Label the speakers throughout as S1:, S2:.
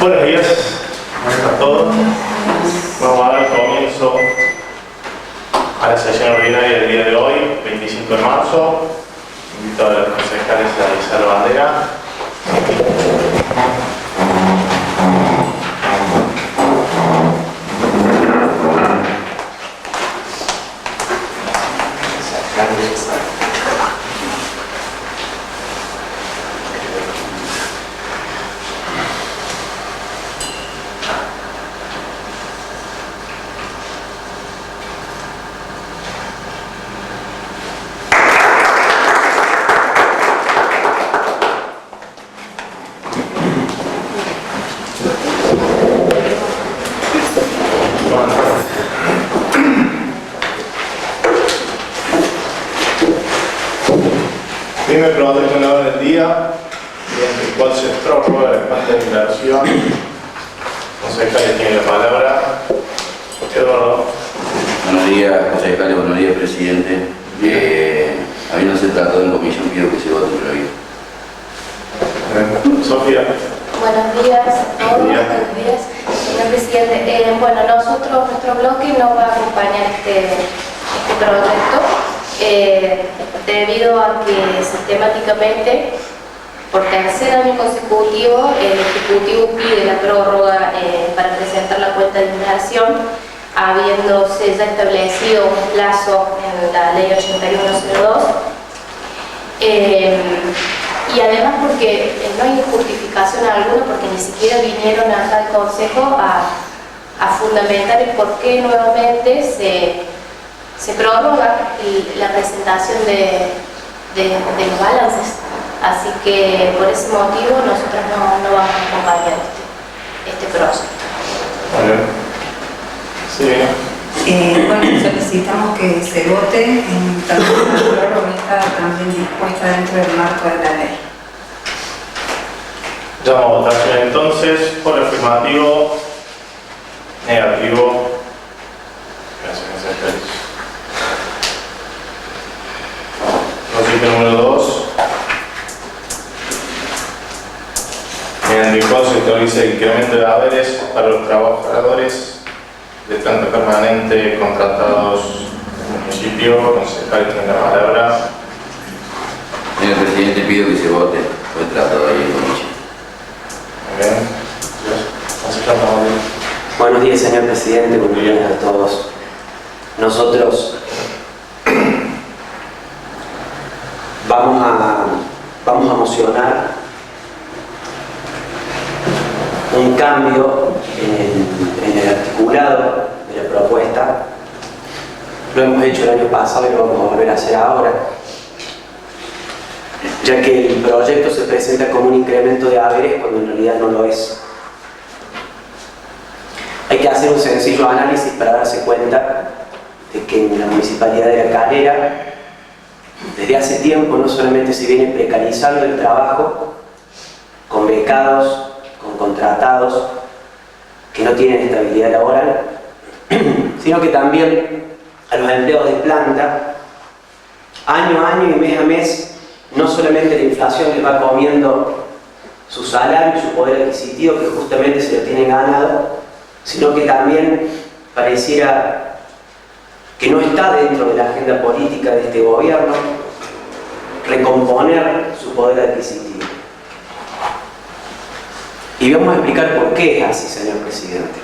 S1: Buenos días a todos. Vamos a dar comienzo a la sesión ordinaria del día de hoy, 25 de marzo. Invito a los concejales a izar la bandera. Primer proyecto en la hora del día, mediante el cual se prorroga la cuenta de inversión. Concejales tiene la palabra. Eduardo.
S2: Buenos días, concejales, buenos días, presidente. Habiéndose tratado en comisión, pido que se vote previo.
S1: Sofía.
S3: Buenos días a todos, buenos días, señor presidente. Nuestro bloque no va a acompañar este proyecto debido a que sistemáticamente, por tercer año consecutivo, el Ejecutivo pide la prórroga para presentar la cuenta de inversión, habiéndose ya establecido un plazo en la Ley 8102. Y además porque no hay justificación alguna, porque ni siquiera vinieron acá al Consejo a fundamentar el por qué nuevamente se prorroga la presentación de los balances. Así que por ese motivo nosotros no vamos a acompañar este proyecto.
S1: Sí.
S4: Bueno, solicitamos que se vote en tanto la prórroga está también dispuesta dentro del marco de la ley.
S1: Llamo a votación entonces por afirmativo, negativo. Gracias, concejales. Proyecto número 2. Mediante el cual se autoriza el incremento de haberes para los trabajadores de planta permanente contratados en el municipio. Concejal tiene la palabra.
S2: Señor presidente, pido que se vote. Fue tratado ahí en comisión.
S1: Muy bien. Concejal Mauri.
S5: Buenos días, señor presidente, buenos días a todos. Nosotros vamos a mocionar un cambio en el articulado de la propuesta. Lo hemos hecho el año pasado y lo vamos a volver a hacer ahora, ya que el proyecto se presenta como un incremento de haberes cuando en realidad no lo es. Hay que hacer un sencillo análisis para darse cuenta de que en la Municipalidad de La Calera desde hace tiempo no solamente se viene precarizando el trabajo con becados, con contratados que no tienen estabilidad laboral, sino que también a los empleados de planta, año a año y mes a mes, no solamente la inflación les va comiendo su salario y su poder adquisitivo, que justamente se lo tienen ganado, sino que también pareciera que no está dentro de la agenda política de este gobierno recomponer su poder adquisitivo. Y vamos a explicar por qué es así, señor presidente.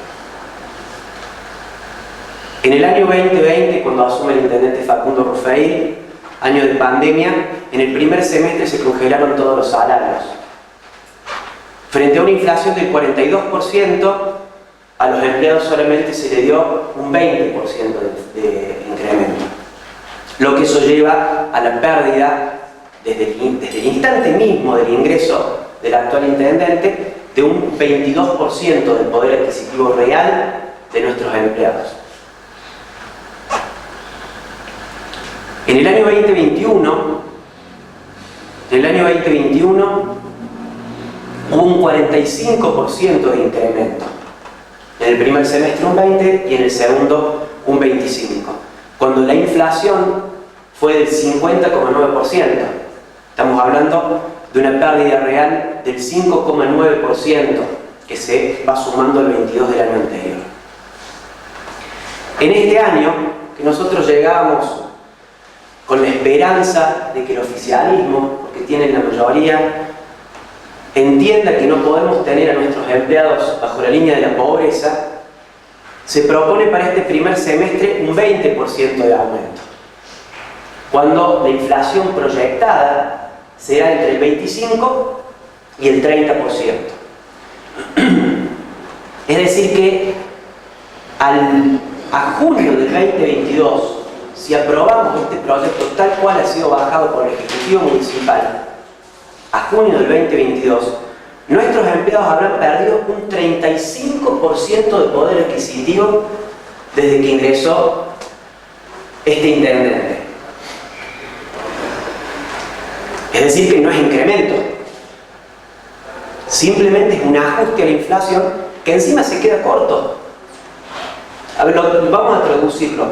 S5: En el año 2020, cuando asume el intendente Facundo Rufeir, año de pandemia, en el primer semestre se congelaron todos los salarios. Frente a una inflación del 42%, a los empleados solamente se le dio un 20% de incremento. Lo que eso lleva a la pérdida, desde el instante mismo del ingreso del actual intendente, de un 22% del poder adquisitivo real de nuestros empleados. En el año 2021 hubo un 45% de incremento. En el primer semestre un 20% y en el segundo un 25%. Cuando la inflación fue del 50,9%. Estamos hablando de una pérdida real del 5,9% que se va sumando al 22 del año anterior. En este año, que nosotros llegamos con la esperanza de que el oficialismo, porque tienen la mayoría, entienda que no podemos tener a nuestros empleados bajo la línea de la pobreza, se propone para este primer semestre un 20% de aumento, cuando la inflación proyectada será entre el 25 y el 30%. Es decir que a junio del 2022, si aprobamos este proyecto tal cual ha sido bajado por el Ejecutivo Municipal, a junio del 2022, nuestros empleados habrán perdido un 35% de poder adquisitivo desde que ingresó este intendente. Es decir, que no es incremento, simplemente es un ajuste a la inflación que encima se queda corto. A ver, vamos a traducirlo.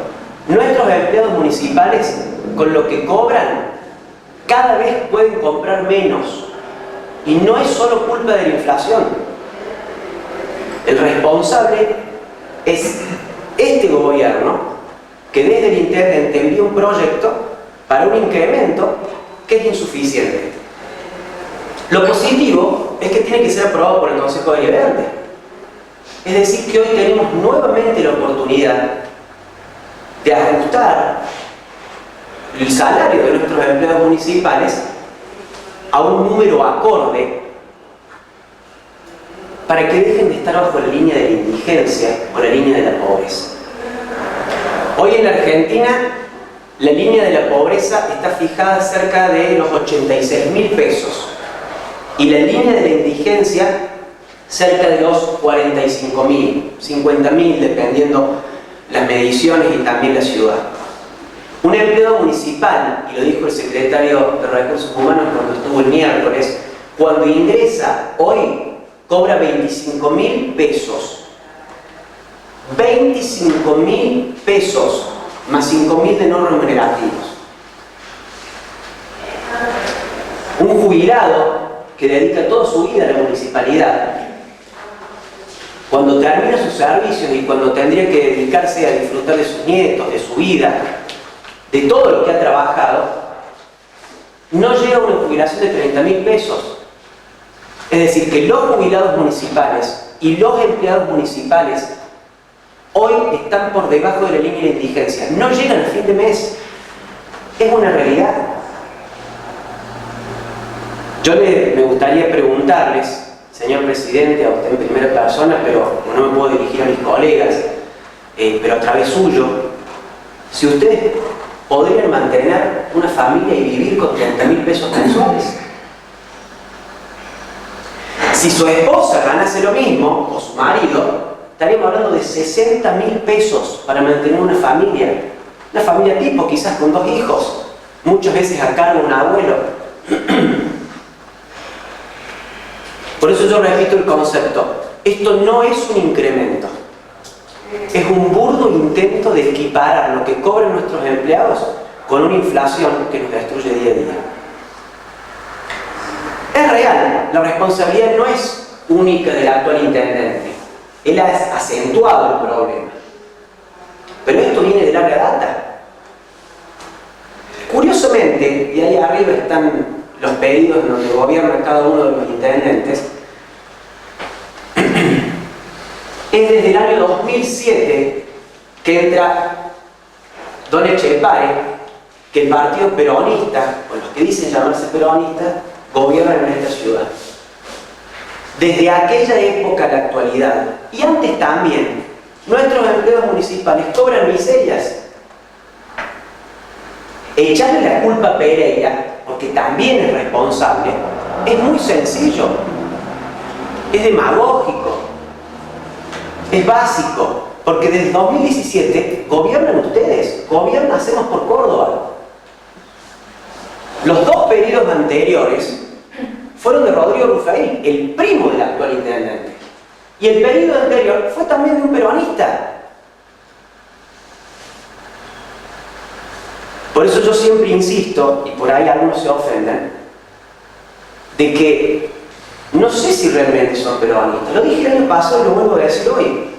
S5: Nuestros empleados municipales, con lo que cobran, cada vez pueden comprar menos. Y no es solo culpa de la inflación. El responsable es este gobierno, que desde el intendente envía un proyecto para un incremento que es insuficiente. Lo positivo es que tiene que ser aprobado por el Consejo Deliberante. Es decir, que hoy tenemos nuevamente la oportunidad de ajustar el salario de nuestros empleados municipales a un número acorde para que dejen de estar bajo la línea de la indigencia o la línea de la pobreza. Hoy en la Argentina la línea de la pobreza está fijada cerca de los 86.000 pesos y la línea de la indigencia cerca de los 45.000, 50.000 dependiendo las mediciones y también la ciudad. Un empleado municipal, y lo dijo el secretario de Recursos Humanos cuando estuvo el miércoles, cuando ingresa hoy cobra 25.000 pesos. 25.000 pesos más 5.000 de no remunerativos. Un jubilado que dedica toda su vida a la municipalidad, cuando termina sus servicios y cuando tendría que dedicarse a disfrutar de sus nietos, de su vida, de todo lo que ha trabajado, no llega a una jubilación de 30.000 pesos. Es decir, que los jubilados municipales y los empleados municipales hoy están por debajo de la línea de indigencia. No llegan a fin de mes. Es una realidad. Me gustaría preguntarles, señor presidente, a usted en primera persona, pero no me puedo dirigir a mis colegas, pero a través suyo, si ustedes podrían mantener una familia y vivir con 30.000 pesos mensuales. Si su esposa ganase lo mismo, o su marido, estaríamos hablando de 60.000 pesos para mantener una familia tipo, quizás con 2 hijos, muchas veces a cargo de un abuelo. Por eso yo repito el concepto. Esto no es un incremento. Es un burdo intento de equiparar lo que cobran nuestros empleados con una inflación que nos destruye día a día. Es real, la responsabilidad no es única del actual intendente. Él ha acentuado el problema. Pero esto viene de larga data. Curiosamente, y ahí arriba están los pedidos en donde gobierna cada uno de los intendentes, es desde el año 2007 que entra don Echepare, que el partido peronista, o los que dicen llamarse peronistas, gobiernan en esta ciudad. Desde aquella época a la actualidad, y antes también, nuestros empleados municipales cobran miserias. Echarle la culpa a Pereira, porque también es responsable, es muy sencillo, es demagógico, es básico, porque desde 2017 gobiernan ustedes, gobiernan Hacemos por Córdoba. Los 2 periodos anteriores fueron de Rodrigo Rufael, el primo del actual intendente. Y el periodo anterior fue también de un peronista. Por eso yo siempre insisto, y por ahí algunos se ofenden, de que no sé si realmente son peronistas. Lo dije el año pasado y lo vuelvo a decir hoy.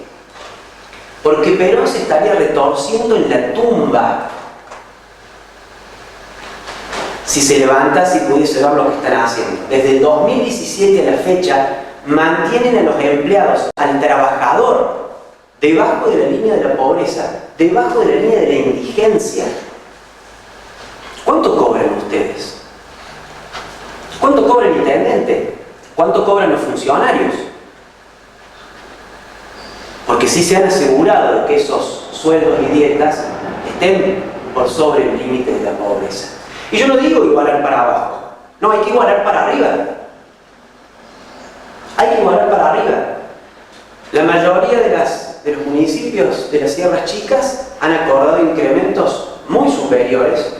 S5: Porque Perón se estaría retorciendo en la tumba si se levantase y pudiese ver lo que están haciendo. Desde el 2017 a la fecha, mantienen a los empleados, al trabajador, debajo de la línea de la pobreza, debajo de la línea de la indigencia. ¿Cuánto cobran ustedes? ¿Cuánto cobra el intendente? ¿Cuánto cobran los funcionarios? Porque sí se han asegurado de que esos sueldos y dietas estén por sobre el límite de la pobreza. Y yo no digo igualar para abajo, no, hay que igualar para arriba. Hay que igualar para arriba. La mayoría de los municipios de las sierras chicas han acordado incrementos muy superiores,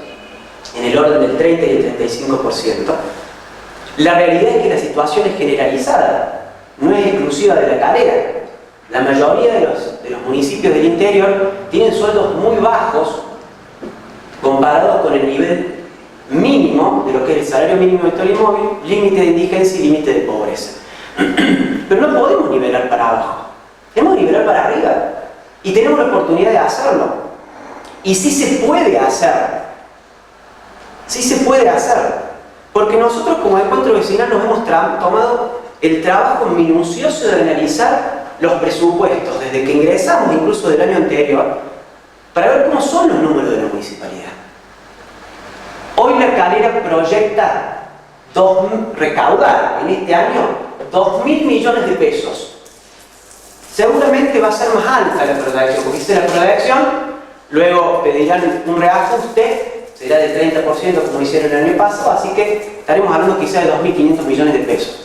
S5: en el orden del 30 y el 35%. La realidad es que la situación es generalizada, no es exclusiva de La Calera. La mayoría de los municipios del interior tienen sueldos muy bajos comparados con el nivel mínimo de lo que es el salario mínimo vital y móvil, límite de indigencia y límite de pobreza. Pero no podemos nivelar para abajo, tenemos que nivelar para arriba y tenemos la oportunidad de hacerlo. Y sí se puede hacer, sí se puede hacer, porque nosotros como encuentro vecinal nos hemos tomado el trabajo minucioso de analizar los presupuestos desde que ingresamos, incluso del año anterior, para ver cómo son los números de la municipalidad. Hoy La Calera proyecta recaudar en este año 2.000 millones de pesos. Seguramente va a ser más alta la proyección, porque hice la proyección, luego pedirán un reajuste, será del 30% como hicieron el año pasado, así que estaremos hablando quizá de 2.500 millones de pesos.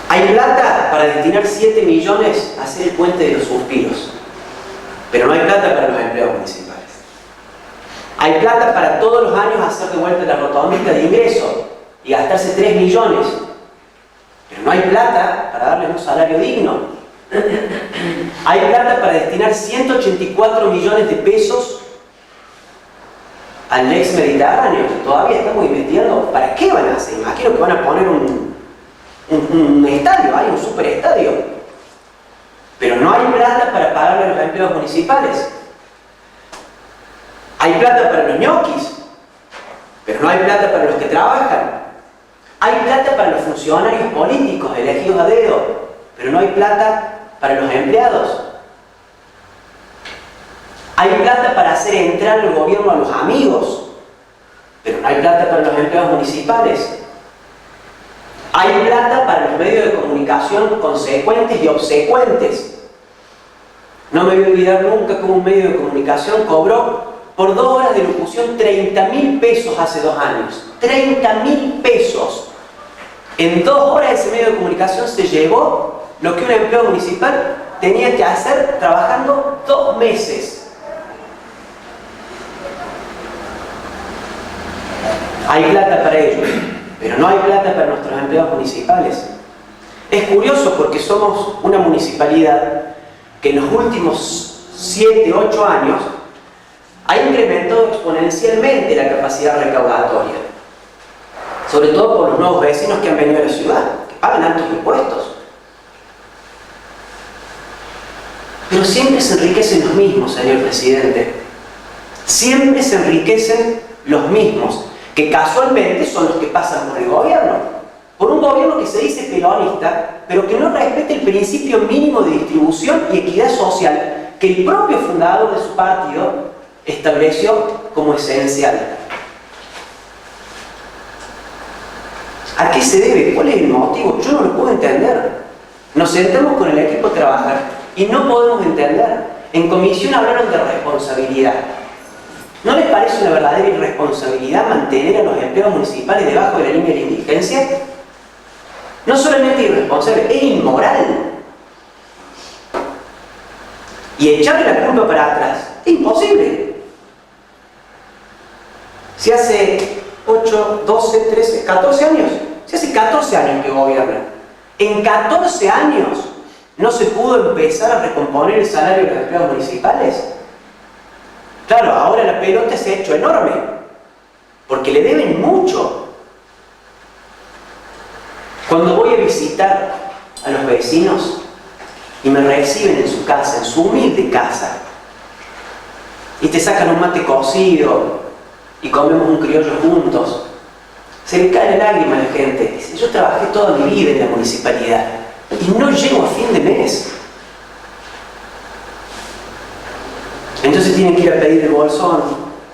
S5: Hay plata para destinar 7 millones a hacer el puente de los suspiros, pero no hay plata para los empleados municipales. Hay plata para todos los años hacer de vuelta la rotonda de ingresos y gastarse 3 millones, pero no hay plata para darles un salario digno. Hay plata para destinar 184 millones de pesos al Next Mediterráneo, que todavía estamos investigando para qué van a hacer. Imagino que van a poner un estadio, hay un superestadio, pero no hay plata para pagarle a los empleados municipales. Hay plata para los ñoquis, pero no hay plata para los que trabajan. Hay plata para los funcionarios políticos elegidos a dedo, pero no hay plata para los empleados. Hay plata para hacer entrar el gobierno a los amigos, pero no hay plata para los empleados municipales. Hay plata para los medios de comunicación consecuentes y obsecuentes. No me voy a olvidar nunca cómo un medio de comunicación cobró por 2 horas de locución 30.000 pesos hace 2 años. 30.000 pesos. En 2 horas ese medio de comunicación se llevó lo que un empleado municipal tenía que hacer trabajando 2 meses. Hay plata para ellos, pero no hay plata para nuestros empleados municipales. Es curioso porque somos una municipalidad que en los últimos 7, 8 años ha incrementado exponencialmente la capacidad recaudatoria, sobre todo por los nuevos vecinos que han venido a la ciudad, que pagan altos impuestos. Pero siempre se enriquecen los mismos, señor presidente. Siempre se enriquecen los mismos, que casualmente son los que pasan por el gobierno. Por un gobierno que se dice peronista, pero que no respeta el principio mínimo de distribución y equidad social que el propio fundador de su partido estableció como esencial. ¿A qué se debe? ¿Cuál es el motivo? Yo no lo puedo entender. Nos sentamos con el equipo a trabajar y no podemos entender. En comisión hablaron de responsabilidad. ¿No les parece una verdadera irresponsabilidad mantener a los empleados municipales debajo de la línea de la indigencia? No solamente irresponsable, es inmoral. Y echarle la culpa para atrás es imposible. Si hace 8, 12, 13, 14 años, si hace 14 años que gobiernan, en 14 años no se pudo empezar a recomponer el salario de los empleados municipales. Claro, ahora la pelota se ha hecho enorme, porque le deben mucho. Cuando voy a visitar a los vecinos y me reciben en su casa, en su humilde casa, y te sacan un mate cocido y comemos un criollo juntos, se le cae la lágrima a la gente. Dice, yo trabajé toda mi vida en la municipalidad y no llego a fin de mes. Entonces tienen que ir a pedir el bolsón,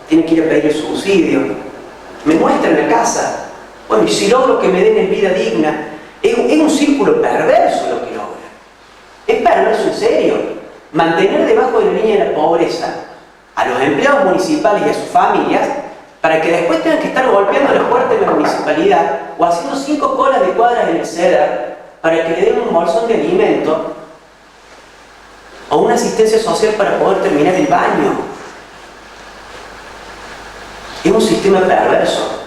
S5: tienen que ir a pedir el subsidio. Me muestran la casa. Bueno, y si logro que me den en vida digna, es un círculo perverso lo que logra. Es perverso en serio. Mantener debajo de la línea de la pobreza a los empleados municipales y a sus familias, para que después tengan que estar golpeando las puertas de la municipalidad o haciendo 5 colas de cuadras en el CEDAR para que le den un bolsón de alimento o una asistencia social para poder terminar el baño. Es un sistema perverso.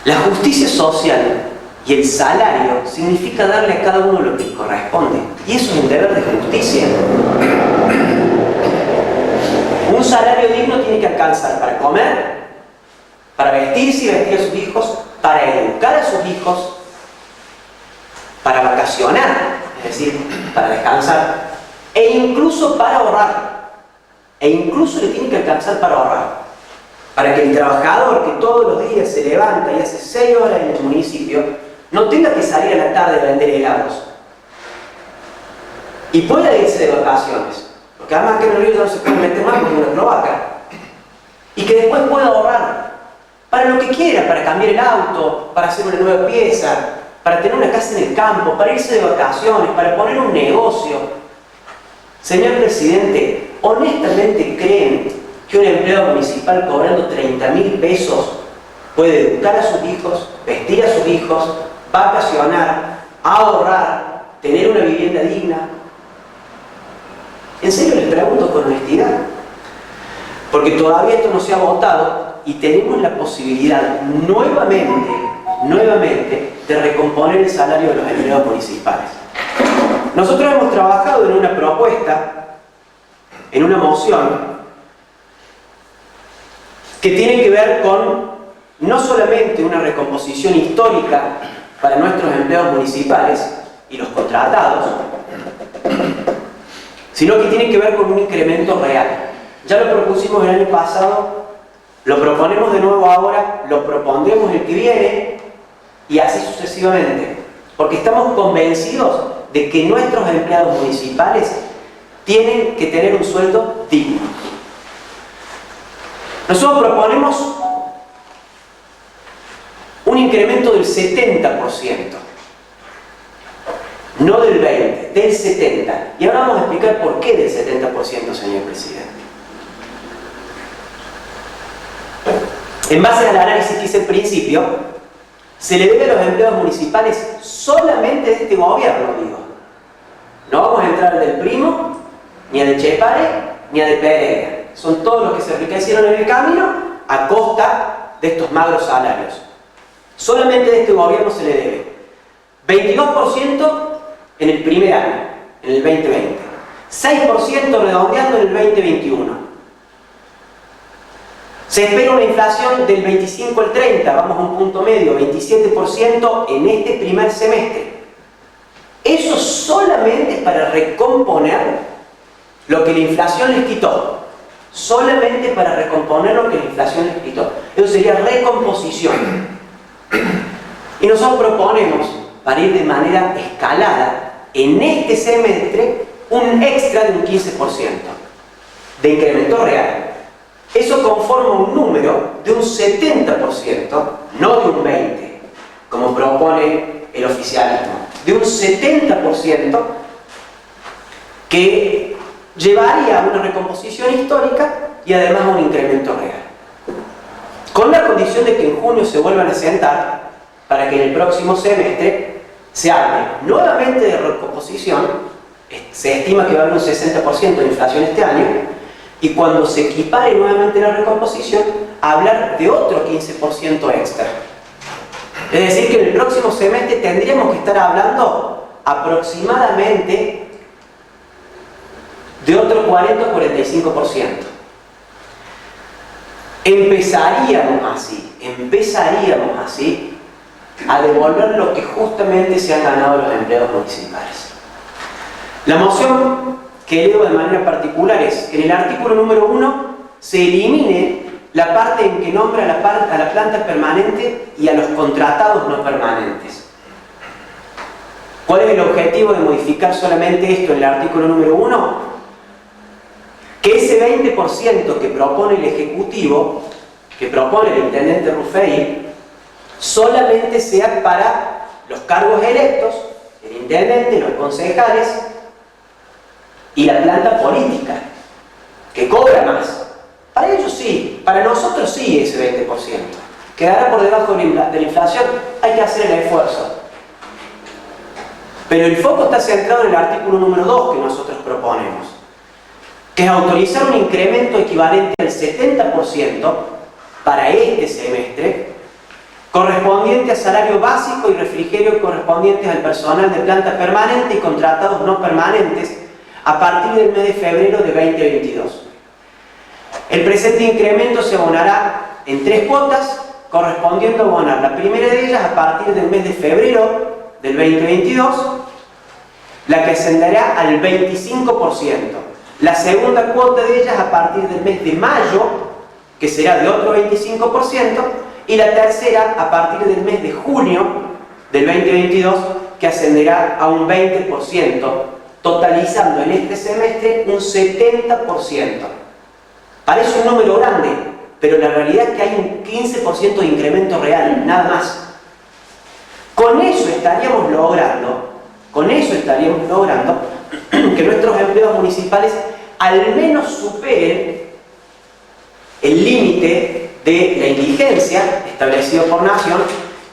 S5: La justicia social y el salario significa darle a cada uno lo que corresponde, y eso es un deber de justicia. Un salario digno tiene que alcanzar para comer, para vestirse y vestir a sus hijos, para educar a sus hijos, para vacacionar, es decir, para descansar, e incluso para ahorrar. E incluso le tiene que alcanzar para ahorrar. Para que el trabajador que todos los días se levanta y hace 6 horas en el municipio no tenga que salir a la tarde a vender helados. Y pueda irse de vacaciones. Porque además que en el río no se puede meter más porque es una cloaca. Y que después pueda ahorrar para lo que quiera, para cambiar el auto, para hacer una nueva pieza, para tener una casa en el campo, para irse de vacaciones, para poner un negocio. Señor presidente, ¿honestamente creen que un empleado municipal cobrando 30.000 pesos puede educar a sus hijos, vestir a sus hijos, vacacionar, ahorrar, tener una vivienda digna? En serio les pregunto con honestidad, porque todavía esto no se ha votado y tenemos la posibilidad nuevamente de recomponer el salario de los empleados municipales. Nosotros hemos trabajado en una propuesta, en una moción, que tiene que ver con no solamente una recomposición histórica para nuestros empleados municipales y los contratados, sino que tiene que ver con un incremento real. Ya lo propusimos el año pasado, lo proponemos de nuevo ahora, lo propondremos el que viene y así sucesivamente, porque estamos convencidos de que nuestros empleados municipales tienen que tener un sueldo digno. Nosotros proponemos un incremento del 70%, no del 20%, del 70%. Y ahora vamos a explicar por qué del 70%, señor presidente. En base al análisis que hice al principio, se le debe a los empleados municipales solamente de este gobierno, digo. No vamos a entrar al del Primo, ni al de Chepare, ni al de Pereira. Son todos los que se enriquecieron en el camino a costa de estos magros salarios. Solamente de este gobierno se le debe 22% en el primer año, en el 2020, 6% redondeando en el 2021. Se espera una inflación del 25 al 30, vamos a un punto medio, 27% en este primer semestre. Eso solamente es para recomponer lo que la inflación les quitó. Solamente para recomponer lo que la inflación les quitó. Eso sería recomposición. Y nosotros proponemos, para ir de manera escalada, en este semestre, un extra de un 15% de incremento real. Eso conforma un número de un 70%, no de un 20%, como propone el oficialismo, de un 70% que llevaría a una recomposición histórica y además a un incremento real. Con la condición de que en junio se vuelvan a sentar para que en el próximo semestre se hable nuevamente de recomposición. Se estima que va a haber un 60% de inflación este año, y cuando se equipare nuevamente la recomposición, hablar de otro 15% extra. Es decir, que en el próximo semestre tendríamos que estar hablando aproximadamente de otro 40 o 45%. empezaríamos así a devolver lo que justamente se han ganado los empleados municipales. La moción que elevo de manera particular es que en el artículo número 1 se elimine la parte en que nombra a la planta permanente y a los contratados no permanentes. ¿Cuál es el objetivo de modificar solamente esto en el artículo número 1? Que ese 20% que propone el Ejecutivo, que propone el Intendente Ruffey, solamente sea para los cargos electos, el Intendente, los concejales y la planta política, que cobra más. Para ellos sí, para nosotros sí ese 20%. Quedará por debajo de la inflación, hay que hacer el esfuerzo. Pero el foco está centrado en el artículo número 2 que nosotros proponemos, que es autorizar un incremento equivalente al 70% para este semestre, correspondiente a salario básico y refrigerio correspondientes al personal de planta permanente y contratados no permanentes a partir del mes de febrero de 2022. El presente incremento se abonará en 3 cuotas, correspondiendo a abonar la primera de ellas a partir del mes de febrero del 2022, la que ascenderá al 25%. La segunda cuota de ellas a partir del mes de mayo, que será de otro 25%, y la tercera a partir del mes de junio del 2022, que ascenderá a un 20%, totalizando en este semestre un 70%. Parece un número grande, pero la realidad es que hay un 15% de incremento real, nada más. Con eso estaríamos logrando que nuestros empleados municipales al menos superen el límite de la indigencia establecido por Nación,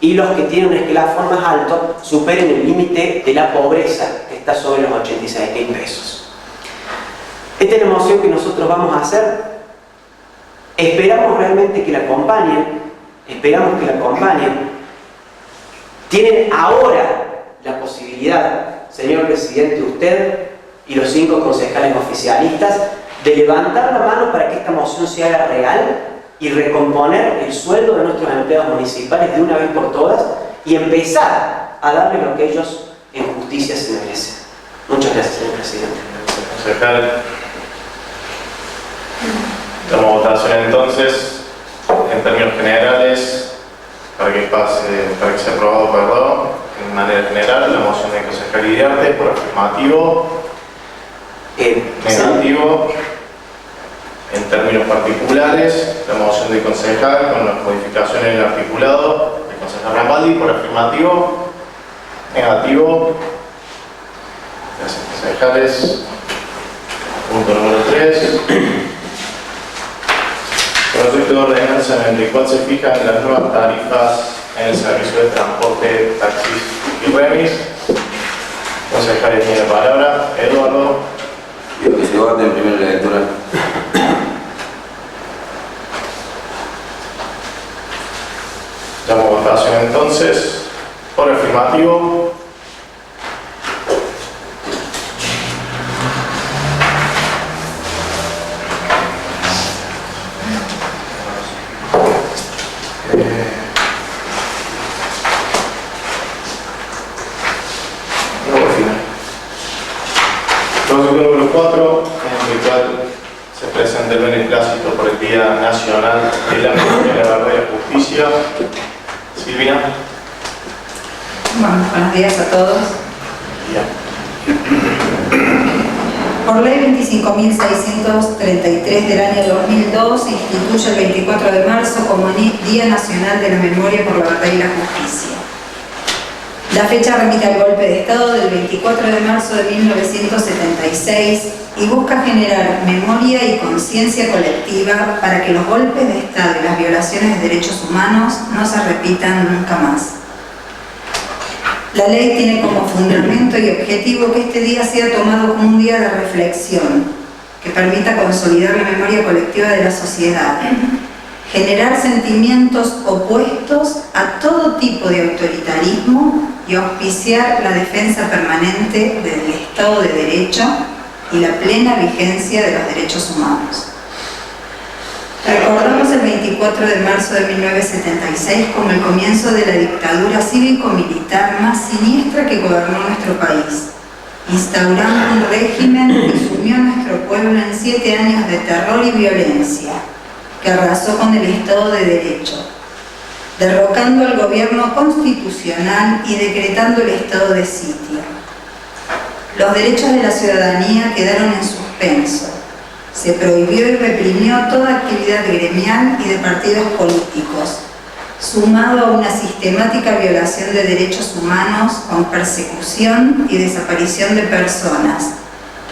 S5: y los que tienen un escalafón más alto superen el límite de la pobreza, que está sobre los 86.000 pesos. Esta es la moción que nosotros vamos a hacer. Esperamos realmente que la acompañen. Tienen ahora la posibilidad, señor presidente, usted y los 5 concejales oficialistas, de levantar la mano para que esta moción se haga real y recomponer el sueldo de nuestros empleados municipales de una vez por todas y empezar a darle lo que ellos en justicia se merecen. Muchas gracias, señor presidente.
S1: Concejal. Damos votación entonces, en términos generales, para que sea aprobado, en manera general, la moción de concejal Iriarte por afirmativo, negativo. En términos particulares, la moción de concejal con las modificaciones del articulado de concejal Rambaldi por afirmativo, negativo. Gracias, concejales. Punto número 3. Proyecto de ordenanza en el cual se fijan las nuevas tarifas en el servicio de transporte, taxis y remis. Concejales tiene la palabra. Eduardo.
S2: Pido que se vote en primera lectura.
S1: Damos votación entonces. Por afirmativo. Proyecto número 4, en el cual se presenta el beneplácito por el Día Nacional de la Memoria, la Verdad y la Justicia. Silvina.
S4: Bueno, buenos días a todos.
S1: Ya.
S4: Por ley 25.633 del año 2002 se instituye el 24 de marzo como Día Nacional de la Memoria por la Verdad y la Justicia. La fecha remite al golpe de Estado del 24 de marzo de 1976 y busca generar memoria y conciencia colectiva para que los golpes de Estado y las violaciones de derechos humanos no se repitan nunca más. La ley tiene como fundamento y objetivo que este día sea tomado como un día de reflexión, que permita consolidar la memoria colectiva de la sociedad, generar sentimientos opuestos a todo tipo de autoritarismo y auspiciar la defensa permanente del Estado de Derecho y la plena vigencia de los derechos humanos. Recordamos el 24 de marzo de 1976 como el comienzo de la dictadura cívico-militar más siniestra que gobernó nuestro país, instaurando un régimen que sumió a nuestro pueblo en 7 años de terror y violencia, que arrasó con el Estado de Derecho, derrocando al gobierno constitucional y decretando el estado de sitio. Los derechos de la ciudadanía quedaron en suspenso. Se prohibió y reprimió toda actividad gremial y de partidos políticos, sumado a una sistemática violación de derechos humanos con persecución y desaparición de personas,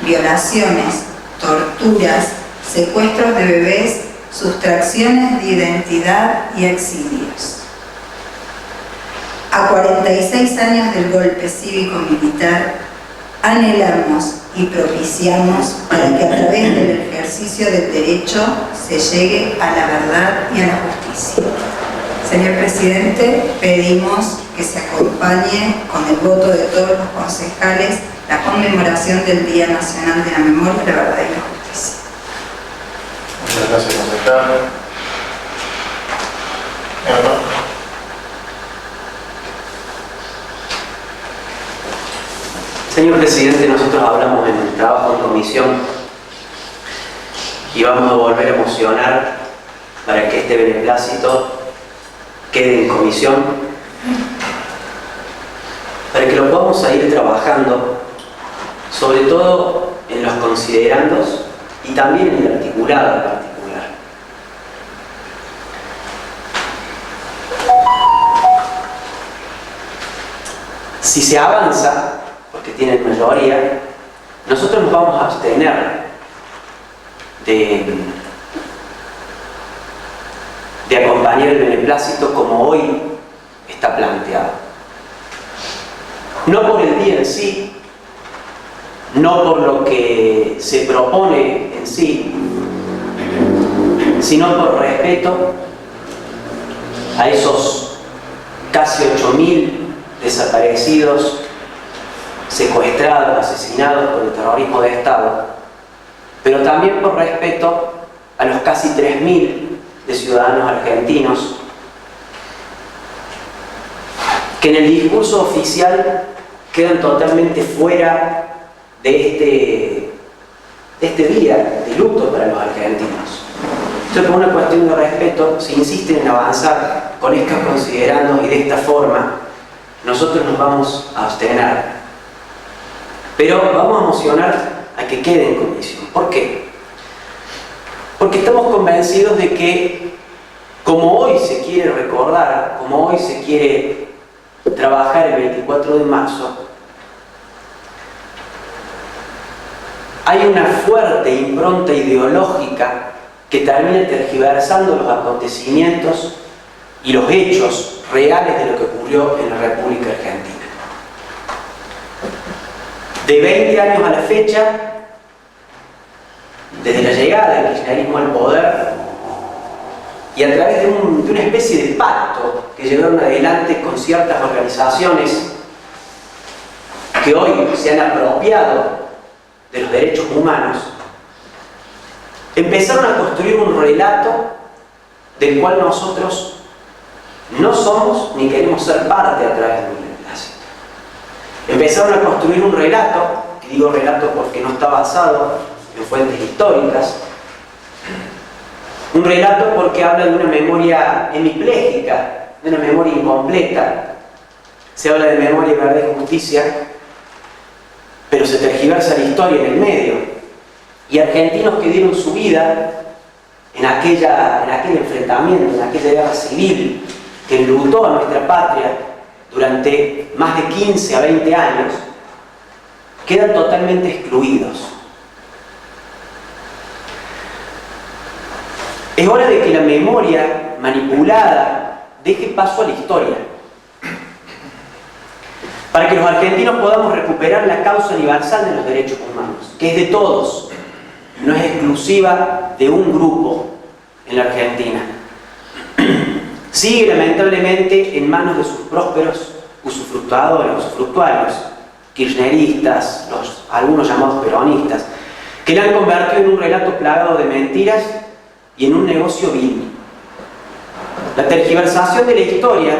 S4: violaciones, torturas, secuestros de bebés, sustracciones de identidad y exilios. A 46 años del golpe cívico-militar, anhelamos y propiciamos para que a través del ejercicio del derecho se llegue a la verdad y a la justicia. Señor Presidente, pedimos que se acompañe con el voto de todos los concejales la conmemoración del Día Nacional de la Memoria, la Verdad y la Justicia.
S1: Muchas gracias, concejal.
S5: Señor Presidente, nosotros hablamos en el trabajo en comisión y vamos a volver a mocionar para que este beneplácito quede en comisión, para que lo podamos ir trabajando, sobre todo en los considerandos y también en el articulado en particular. Si se avanza, porque tienen mayoría, nosotros nos vamos a abstener de acompañar el beneplácito como hoy está planteado. No por el día en sí, no por lo que se propone en sí, sino por respeto a esos casi 8.000 desaparecidos, secuestrados, asesinados por el terrorismo de Estado, pero también por respeto a los casi 3.000 de ciudadanos argentinos que en el discurso oficial quedan totalmente fuera de este día de luto para los argentinos. Entonces, por una cuestión de respeto, si insisten en avanzar con estos considerandos y de esta forma, nosotros nos vamos a abstener. Pero vamos a mocionar a que quede en comisión. ¿Por qué? Porque estamos convencidos de que, como hoy se quiere recordar, como hoy se quiere trabajar el 24 de marzo, hay una fuerte impronta ideológica que termina tergiversando los acontecimientos y los hechos reales de lo que ocurrió en la República Argentina. De 20 años a la fecha, desde la llegada del kirchnerismo al poder y a través de una especie de pacto que llevaron adelante con ciertas organizaciones que hoy se han apropiado de los derechos humanos, empezaron a construir un relato del cual nosotros no somos ni queremos ser parte a través de un beneplácito. Empezaron a construir un relato, y digo relato porque no está basado en fuentes históricas, un relato porque habla de una memoria hemipléjica, de una memoria incompleta. Se habla de memoria, verdad y justicia, pero se tergiversa la historia en el medio. Y argentinos que dieron su vida en aquel enfrentamiento, en aquella guerra civil que enlutó a nuestra patria durante más de 15 a 20 años, quedan totalmente excluidos. Es hora de que la memoria manipulada deje paso a la historia, para que los argentinos podamos recuperar la causa universal de los derechos humanos, que es de todos, no es exclusiva de un grupo en la Argentina. Sigue lamentablemente en manos de sus prósperos usufructuadores, usufructuarios, kirchneristas, algunos llamados peronistas, que la han convertido en un relato plagado de mentiras y en un negocio vil. La tergiversación de la historia,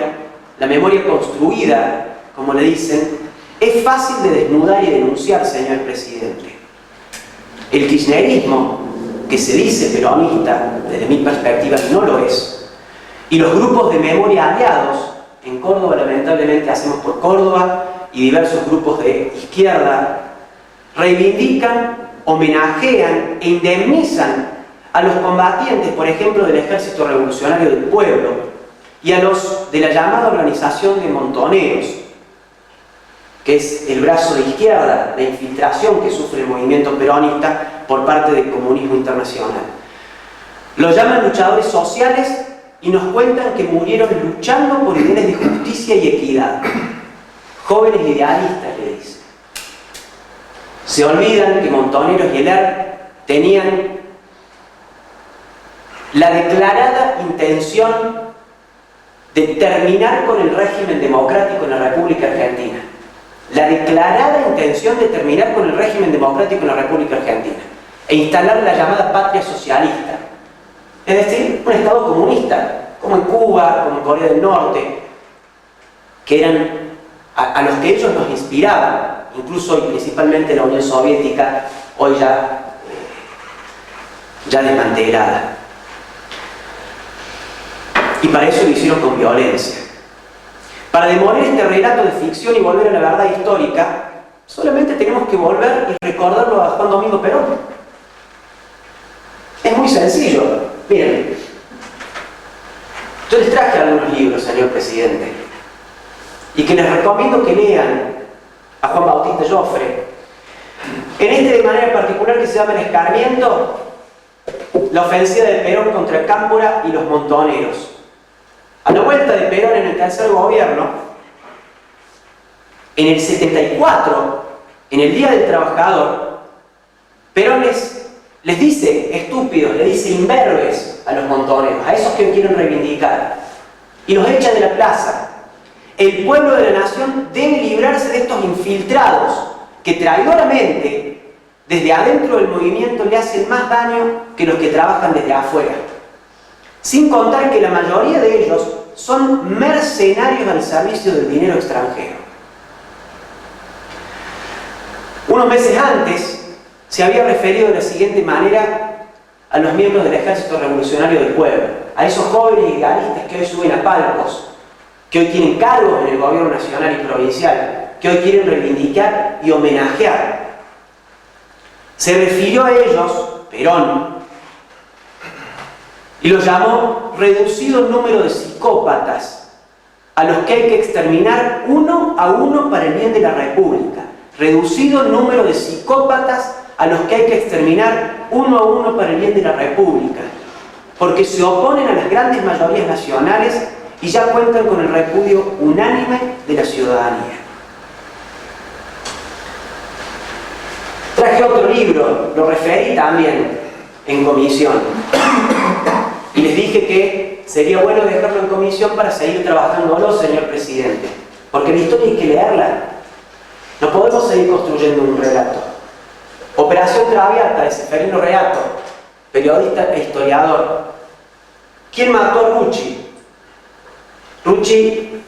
S5: la memoria construida, como le dicen, es fácil de desnudar y denunciar, señor presidente. El kirchnerismo, que se dice peronista, desde mi perspectiva no lo es, y los grupos de memoria aliados, en Córdoba lamentablemente Hacemos por Córdoba y diversos grupos de izquierda, reivindican, homenajean e indemnizan a los combatientes, por ejemplo, del Ejército Revolucionario del Pueblo y a los de la llamada Organización de Montoneros, que es el brazo de izquierda, la infiltración que sufre el movimiento peronista por parte del comunismo internacional. Los llaman luchadores sociales y nos cuentan que murieron luchando por ideales de justicia y equidad. Jóvenes idealistas, le dicen. Se olvidan que Montoneros y Heller tenían la declarada intención de terminar con el régimen democrático en la República Argentina. La declarada intención de terminar con el régimen democrático en la República Argentina e instalar la llamada patria socialista, es decir, un Estado comunista, como en Cuba, como en Corea del Norte, que eran a los que ellos nos inspiraban, incluso y principalmente la Unión Soviética, hoy ya desmantelada. Y para eso lo hicieron con violencia. Para demoler este relato de ficción y volver a la verdad histórica, solamente tenemos que volver y recordarlo a Juan Domingo Perón. Es muy sencillo. Miren, yo les traje algunos libros, señor presidente, y que les recomiendo que lean a Juan Bautista Joffre. En este de manera particular que se llama El Escarmiento, la ofensiva de Perón contra Cámpora y los Montoneros. A la vuelta de Perón en el tercer gobierno, en el 74, en el Día del Trabajador, Perón les dice estúpidos, le dice imberbes a los montoneros, a esos que quieren reivindicar, y los echa de la plaza. El pueblo de la nación debe librarse de estos infiltrados que traidoramente, desde adentro del movimiento, le hacen más daño que los que trabajan desde afuera. Sin contar que la mayoría de ellos son mercenarios al servicio del dinero extranjero. Unos meses antes se había referido de la siguiente manera a los miembros del Ejército Revolucionario del Pueblo, a esos jóvenes idealistas que hoy suben a palcos, que hoy tienen cargos en el gobierno nacional y provincial, que hoy quieren reivindicar y homenajear. Se refirió a ellos, Perón, y los llamó reducido número de psicópatas, a los que hay que exterminar uno a uno para el bien de la República. Reducido número de psicópatas a los que hay que exterminar uno a uno para el bien de la República, porque se oponen a las grandes mayorías nacionales y ya cuentan con el repudio unánime de la ciudadanía. Traje otro libro, lo referí también en comisión, y les dije que sería bueno dejarlo en comisión para seguir trabajándolo, señor presidente, porque la historia hay que leerla. No podemos seguir construyendo un relato. Operación Traviata, de Seferino Reato, periodista e historiador. ¿Quién mató a Rucci? Rucci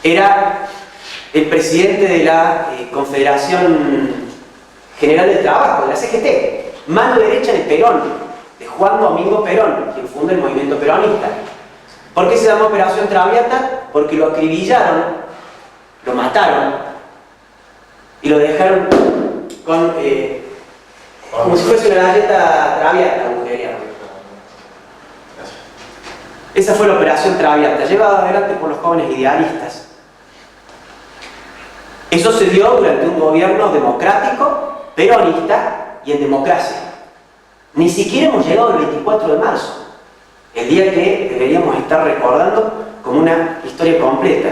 S5: era el presidente de la Confederación General del Trabajo, de la CGT, mano derecha de Perón, de Juan Domingo Perón, quien funda el movimiento peronista. ¿Por qué se llama Operación Traviata? Porque lo acribillaron, lo mataron y lo dejaron con como si fuese una galleta Traviata, esa fue la Operación Traviata, llevada adelante por los jóvenes idealistas. Eso se dio durante un gobierno democrático, peronista y en democracia. Ni siquiera hemos llegado al 24 de marzo, el día que deberíamos estar recordando como una historia completa.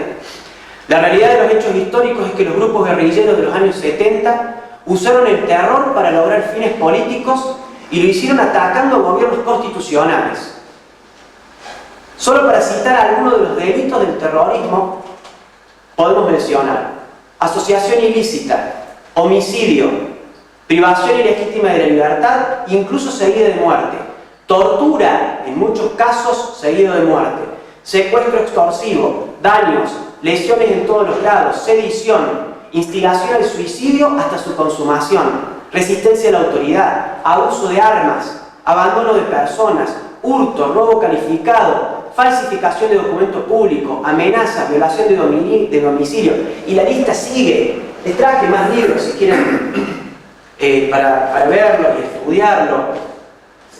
S5: La realidad de los hechos históricos es que los grupos guerrilleros de los años 70 usaron el terror para lograr fines políticos y lo hicieron atacando a gobiernos constitucionales. Solo para citar algunos de los delitos del terrorismo, podemos mencionar asociación ilícita, homicidio, privación ilegítima de la libertad, incluso seguida de muerte, tortura, en muchos casos seguido de muerte, secuestro extorsivo, daños, lesiones en todos los grados, sedición, instigación al suicidio hasta su consumación, resistencia a la autoridad, abuso de armas, abandono de personas, hurto, robo calificado, falsificación de documento público, amenaza, violación de domicilio, y la lista sigue. Les traje más libros si quieren para verlo y estudiarlo.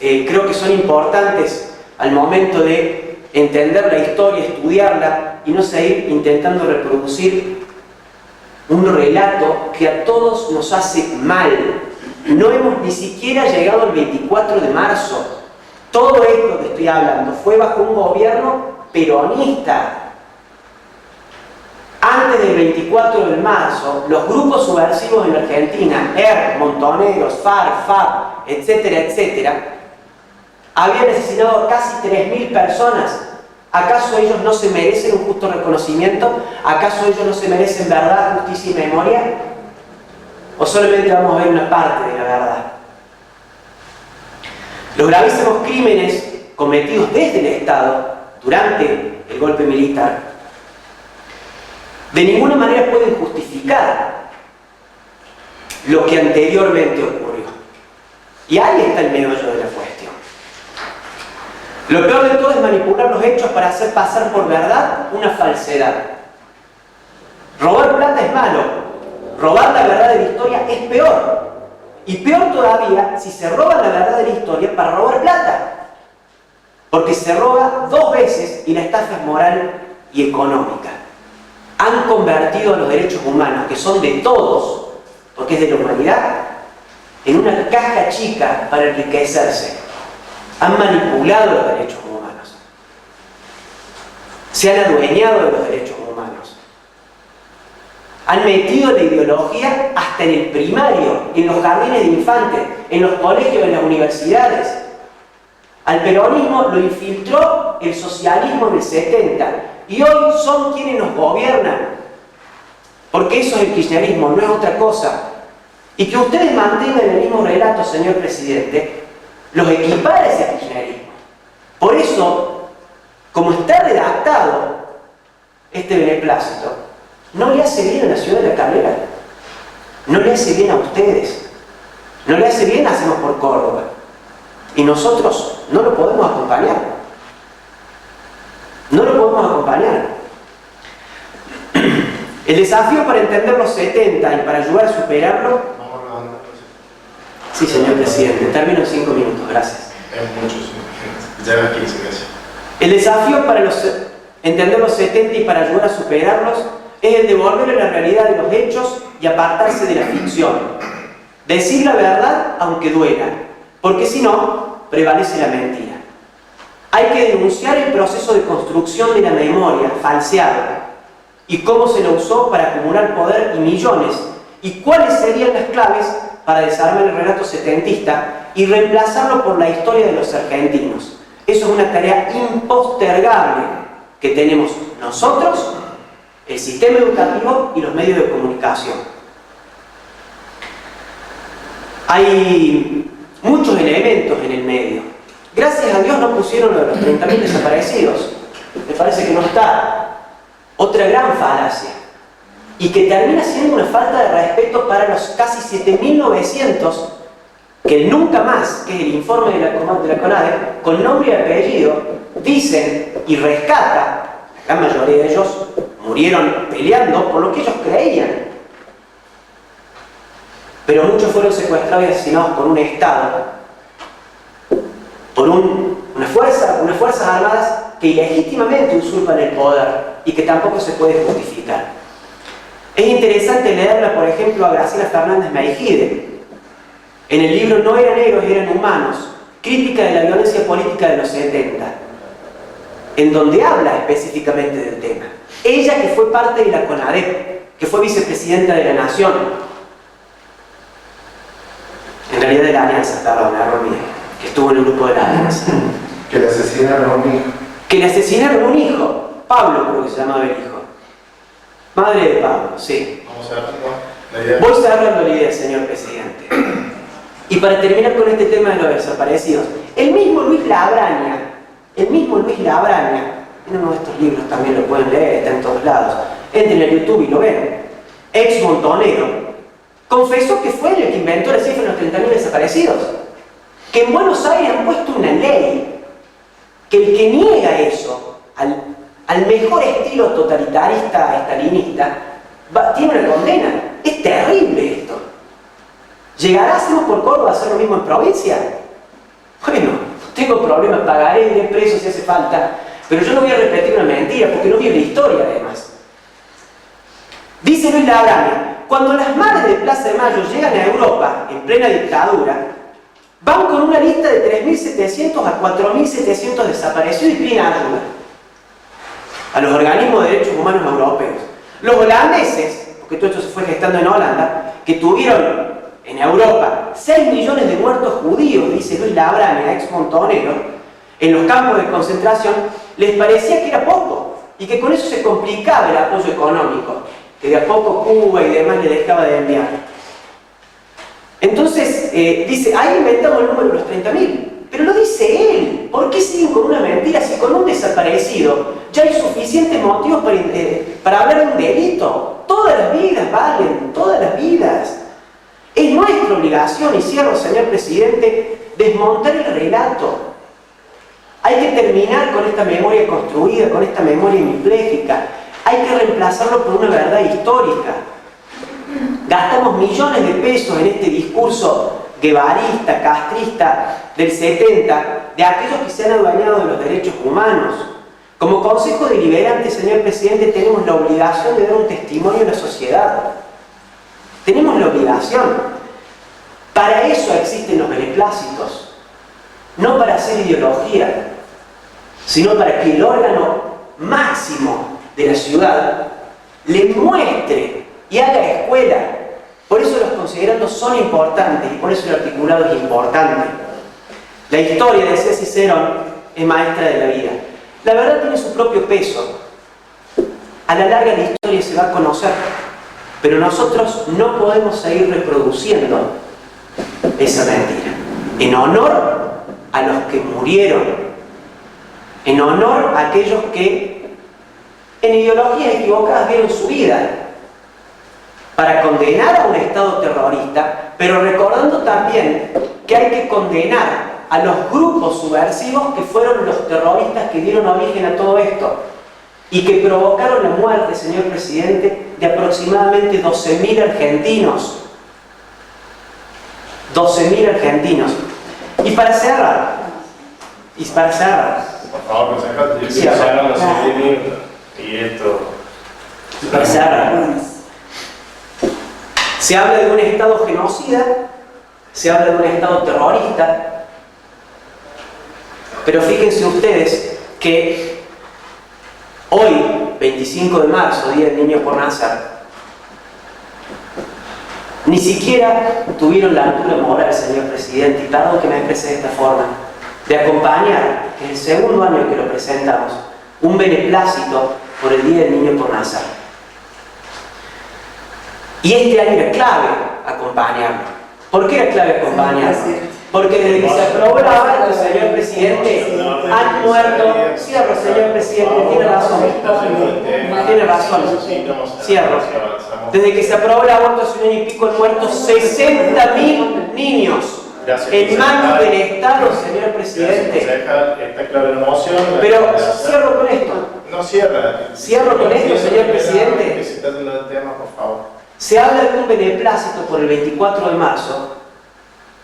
S5: Creo que son importantes al momento de entender la historia, estudiarla y no seguir intentando reproducir un relato que a todos nos hace mal. No hemos ni siquiera llegado al 24 de marzo. Todo esto que estoy hablando fue bajo un gobierno peronista. Antes del 24 de marzo, los grupos subversivos en Argentina, ERP, Montoneros, FARC, FAP, etcétera, etcétera, habían asesinado a casi 3.000 personas. ¿Acaso ellos no se merecen un justo reconocimiento? ¿Acaso ellos no se merecen verdad, justicia y memoria? ¿O solamente vamos a ver una parte de la verdad? Los gravísimos crímenes cometidos desde el Estado durante el golpe militar de ninguna manera pueden justificar lo que anteriormente ocurrió. Y ahí está el meollo de la cuestión. Lo peor de todo es manipular los hechos para hacer pasar por verdad una falsedad. Robar plata es malo. Robar la verdad de la historia es peor. Y peor todavía si se roba la verdad de la historia para robar plata. Porque se roba 2 veces y la estafa es moral y económica. Han convertido a los derechos humanos, que son de todos, porque es de la humanidad, en una caja chica para enriquecerse. Han manipulado los derechos humanos. Se han adueñado de los derechos humanos. Han metido la ideología hasta en el primario, en los jardines de infantes, en los colegios, en las universidades. Al peronismo lo infiltró el socialismo en el 70 y hoy son quienes nos gobiernan. Porque eso es el kirchnerismo, no es otra cosa. Y que ustedes mantengan el mismo relato, señor presidente, los equipara a ese kirchnerismo. Por eso, como está redactado este beneplácito, no le hace bien a la ciudad de La Calera, no le hace bien a ustedes, no le hace bien a Hacemos por Córdoba, y nosotros no lo podemos acompañar, no lo podemos acompañar. El desafío para entender los 70 y para ayudar a superarlo. Sí, señor presidente, termino en 5 minutos, gracias.
S1: Es mucho, ya 15, gracias.
S5: El desafío para entender los 70 y para ayudar a superarlos es el de volver a la realidad de los hechos y apartarse de la ficción. Decir la verdad aunque duela, porque si no, prevalece la mentira. Hay que denunciar el proceso de construcción de la memoria falseada y cómo se lo usó para acumular poder y millones, y cuáles serían las claves para desarmar el relato setentista y reemplazarlo por la historia de los argentinos. Eso es una tarea impostergable que tenemos nosotros, el sistema educativo y los medios de comunicación. Hay muchos elementos en el medio. Gracias a Dios no pusieron lo de los 30.000 desaparecidos. Me parece que no está. Otra gran falacia. Y que termina siendo una falta de respeto para los casi 7.900 que el Nunca Más, que es el informe de la CONADE, con nombre y apellido, dicen y rescata. La gran mayoría de ellos murieron peleando por lo que ellos creían. Pero muchos fueron secuestrados y asesinados por un Estado, por unas fuerzas armadas que ilegítimamente usurpan el poder y que tampoco se puede justificar. Es interesante leerla, por ejemplo, a Graciela Fernández Meijide, en el libro No eran héroes, eran humanos, crítica de la violencia política de los 70, en donde habla específicamente del tema. Ella, que fue parte de la CONADEP, que fue vicepresidenta de la Nación, en realidad de la Alianza, perdón, error mío, que estuvo en el grupo de la Alianza.
S6: Que le asesinaron a un hijo.
S5: Que le asesinaron un hijo, Pablo creo que se llamaba el hijo. Madre de Pablo, sí.
S1: Vamos a ver la idea.
S5: Voy cerrando la idea, señor presidente. Y para terminar con este tema de los desaparecidos, el mismo Luis Luis Labraña, el mismo Luis Labraña, en uno de estos libros también lo pueden leer, está en todos lados, entren a YouTube y lo ven, ex montonero, confesó que fue el que inventó la cifra de los 30.000 desaparecidos, que en Buenos Aires han puesto una ley que el que niega eso al mejor estilo totalitarista, estalinista, tiene una condena. Es terrible esto. ¿Llegará hacemos por Córdoba a hacer lo mismo en provincia? Bueno, no tengo problema, pagaré, iré preso si hace falta, pero yo no voy a repetir una mentira porque no vi la historia además. Dice Luis Labraña, cuando las madres de Plaza de Mayo llegan a Europa en plena dictadura, van con una lista de 3.700 a 4.700 desaparecidos y piden ayuda a los organismos de derechos humanos europeos. Los holandeses, porque todo esto se fue gestando en Holanda, que tuvieron en Europa 6 millones de muertos judíos, dice Luis Labraña, ex montonero, en los campos de concentración, les parecía que era poco y que con eso se complicaba el apoyo económico, que de a poco Cuba y demás le dejaba de enviar. Entonces, dice, ahí inventamos el número de los 30.000, pero lo dice él. ¿Por qué siguen con una mentira si con un desaparecido ya hay suficientes motivos para hablar de un delito? Todas las vidas valen, todas las vidas. Es nuestra obligación, y cierro, señor presidente, desmontar el relato. Hay que terminar con esta memoria construida, con esta memoria hemipléjica. Hay que reemplazarlo por una verdad histórica. Gastamos millones de pesos en este discurso guevarista, castrista del 70, de aquellos que se han adueñado de los derechos humanos. Como Consejo Deliberante, señor presidente, tenemos la obligación de dar un testimonio a la sociedad. Tenemos la obligación. Para eso existen los beneplácitos. No para hacer ideología, sino para que el órgano máximo de la ciudad le muestre y haga escuela. Por eso los considerandos son importantes y por eso el articulado es importante. La historia, decía Cicerón, es maestra de la vida. La verdad tiene su propio peso. A la larga la historia se va a conocer, pero nosotros no podemos seguir reproduciendo esa mentira. En honor a los que murieron, en honor a aquellos que en ideologías equivocadas dieron su vida para condenar a un Estado terrorista, pero recordando también que hay que condenar a los grupos subversivos que fueron los terroristas que dieron origen a todo esto y que provocaron la muerte, señor presidente, de aproximadamente 12.000 argentinos. 12.000 argentinos. Y para cerrar,
S1: por favor, consejero,
S5: Sí,
S1: se hagan los 7 minutos. Y esto.
S5: para cerrar, se habla de un Estado genocida, se habla de un Estado terrorista, pero fíjense ustedes que hoy, 25 de marzo, Día del Niño por Nacer, ni siquiera tuvieron la altura moral, señor presidente, y perdón que me exprese de esta forma, de acompañar, en el segundo año que lo presentamos, un beneplácito por el Día del Niño por Nacer. Y este año era clave acompañarlo. ¿Por qué era clave acompañarlo? Porque desde que se aprobó la aborto, señor presidente, han muerto. Cierro, señor presidente, tiene razón. Tiene razón. Cierro. Desde que se aprobó el aborto hace un año y pico han muerto 60.000 niños en manos del Estado, señor presidente.
S1: Está claro la moción.
S5: Pero cierro con esto.
S1: No cierra.
S5: Cierro con esto, señor presidente.
S1: Que se trate de un tema, por favor.
S5: Se habla de un beneplácito por el 24 de marzo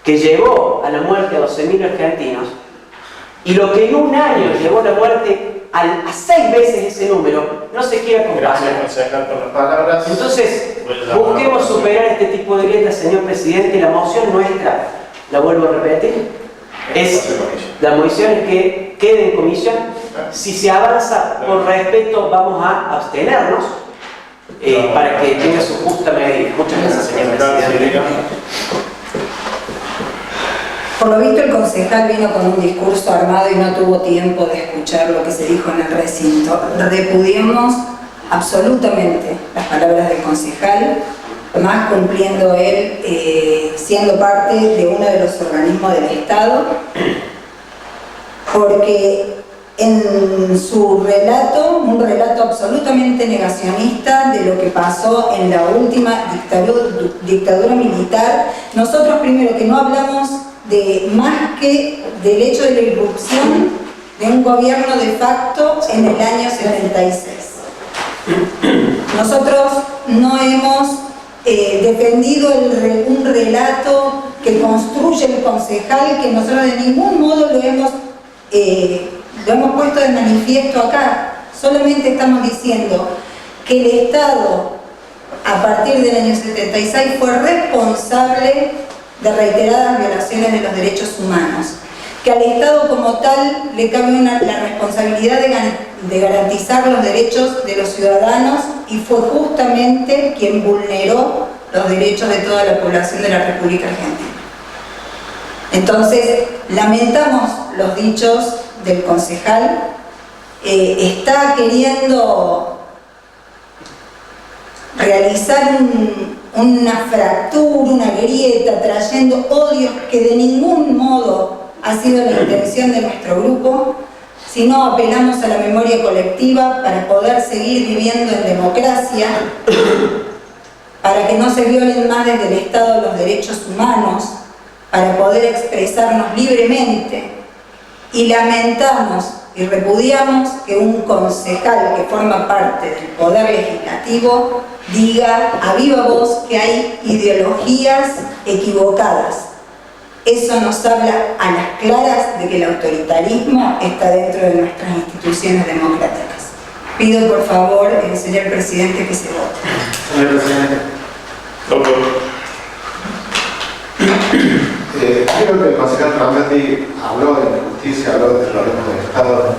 S5: que llevó a la muerte a 12.000 argentinos, y lo que en un año llevó a la muerte a 6 veces ese número no se quiere acompañar.
S1: Gracias, consejero, por las palabras.
S5: Entonces, busquemos superar este tipo de grietas, señor presidente. La moción nuestra, la vuelvo a repetir, es la moción es que quede en comisión. Si se avanza por respeto, vamos a abstenernos para que tenga su justa medida. Muchas gracias, señor presidente.
S4: Por lo visto el concejal vino con un discurso armado y no tuvo tiempo de escuchar lo que se dijo en el recinto. Repudiamos absolutamente las palabras del concejal, más cumpliendo él siendo parte de uno de los organismos del Estado porque en su relato, un relato absolutamente negacionista de lo que pasó en la última dictadura militar, nosotros primero que no hablamos de más que del hecho de la irrupción de un gobierno de facto en el año 76. Nosotros no hemos defendido un relato que construye el concejal, que nosotros de ningún modo lo hemos puesto de manifiesto acá. Solamente estamos diciendo que el Estado, a partir del año 76, fue responsable de reiteradas violaciones de los derechos humanos, que al Estado como tal le cabe la responsabilidad de garantizar los derechos de los ciudadanos, y fue justamente quien vulneró los derechos de toda la población de la República Argentina. Entonces, lamentamos los dichos del concejal. Está queriendo realizar una fractura, una grieta, trayendo odios que de ningún modo ha sido la intención de nuestro grupo, sino apelamos a la memoria colectiva para poder seguir viviendo en democracia, para que no se violen más desde el Estado los derechos humanos, para poder expresarnos libremente. Y lamentamos y repudiamos que un concejal que forma parte del Poder Legislativo diga a viva voz que hay ideologías equivocadas. Eso nos habla a las claras de que el autoritarismo está dentro de nuestras instituciones democráticas. Pido por favor, señor presidente, que se vote.
S6: Señor presidente. Creo que el concejal Rametti habló de injusticia, habló de terrorismo del Estado.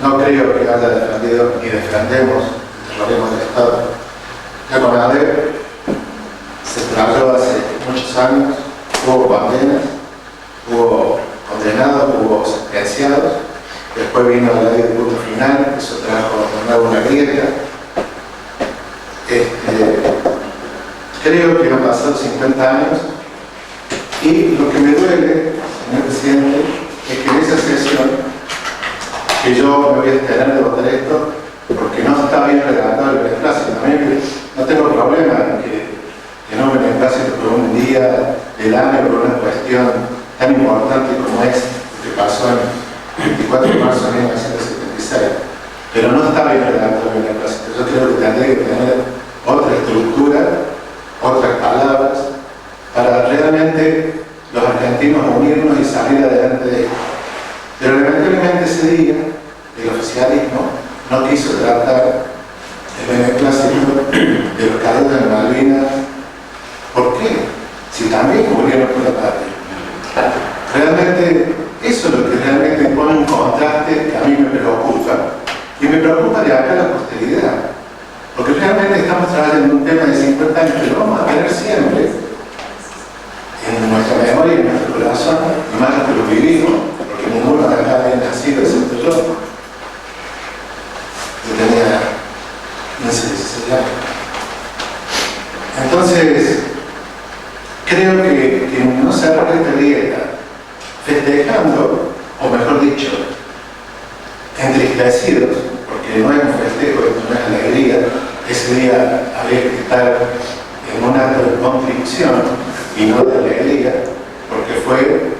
S6: No creo que haya defendido ni defendemos el terrorismo del Estado. La CONADEP se trayó hace muchos años, hubo condenas, hubo condenados, hubo sentenciados. Después vino la ley de punto final, eso trajo de nuevo una grieta. Creo que han pasado 50 años. Y lo que me duele, señor presidente, es que en esa sesión, que yo me voy a abstener de votar esto, porque no está bien redactado el beneplácito. También no tengo problema en que no me beneplácito por un día del año, por una cuestión tan importante como es lo que pasó el 24 de marzo de 1976. Pero no está bien redactado el beneplácito. Yo creo que tendría que tener otra estructura, otras palabras, para realmente los argentinos unirnos y salir adelante de esto. Pero lamentablemente ese día el oficialismo no quiso tratar el beneplácito de los caídos de Malvinas. ¿Por qué? Si también murieron por la patria. Realmente eso es lo que realmente pone un contraste que a mí me preocupa, y me preocupa de acá la posteridad, porque realmente estamos trabajando en un tema de 50 años que lo vamos a tener siempre en nuestra memoria, en nuestro corazón, y más que lo vivimos, porque ninguno de acá había nacido excepto yo. Yo tenía 15, 16 años. Entonces, creo que no cerrar esta grieta festejando, o mejor dicho, entristecidos, porque no es un festejo, esto no es alegría. Ese día había que estar en un acto de contrición y no de alegría, porque fue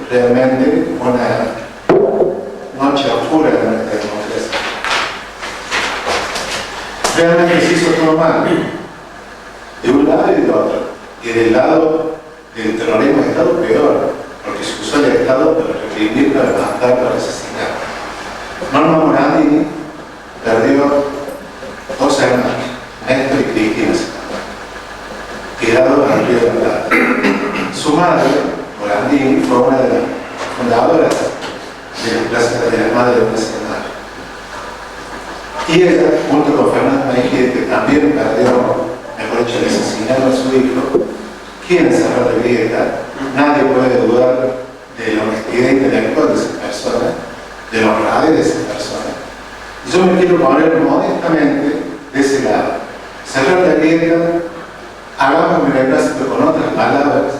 S6: realmente una noche oscura de nuestra democracia. Realmente se hizo todo mal, de un lado y del otro, y del lado del terrorismo de Estado peor, porque se usó el Estado para reprimir, para matar, para asesinar. Norma Morandini perdió 2 hermanos, Néstor y Cristina, tirados al río de la Plata. Su madre, Morandini, fue una de las fundadoras de la Madre de Plaza de Mayo. Y ella, junto con Fernando Mejía, que también perdió, mejor dicho, le asesinaron a su hijo, quieren cerrar la grieta. Nadie puede dudar de la honestidad intelectual de esa persona, de la honradez de esa persona. Yo me quiero poner modestamente de ese lado. Cerrar la grieta, hagamos un beneplácito con otras palabras,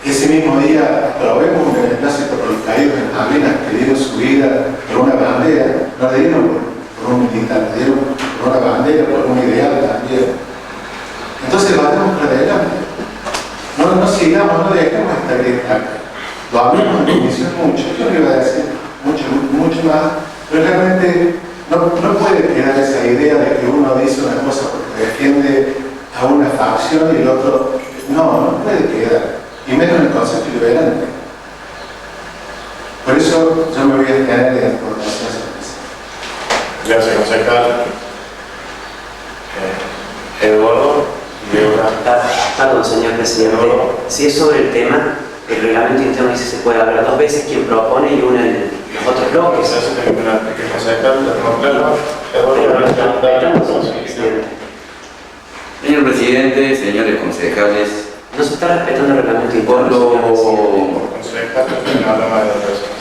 S6: Ese mismo día aprobemos un beneplácito por los caídos en Malvinas que dieron su vida por una bandera, no le dieron por un militar, le dieron por una bandera, por un ideal también. Entonces vayamos para adelante. No sigamos, no dejemos esta grieta. Lo hablamos en comisión mucho, yo le iba a decir mucho más, pero realmente no puede quedar esa idea de que uno dice una cosa porque defiende a una facción y el otro. No puede quedar. Y menos en el concepto liberante. Por eso yo me voy a detener en la votación.
S1: Gracias, concejal. Eduardo y Laura.
S5: Perdón, señor presidente. Si es sobre el tema, el reglamento interno dice que se puede hablar 2 veces quien propone y una en los otros bloques.
S1: Eso tiene que una concejal, Eduardo,
S2: Señor presidente, señores concejales,
S5: No se está respetando el reglamento interno.
S1: concejal, no habla más de otra persona.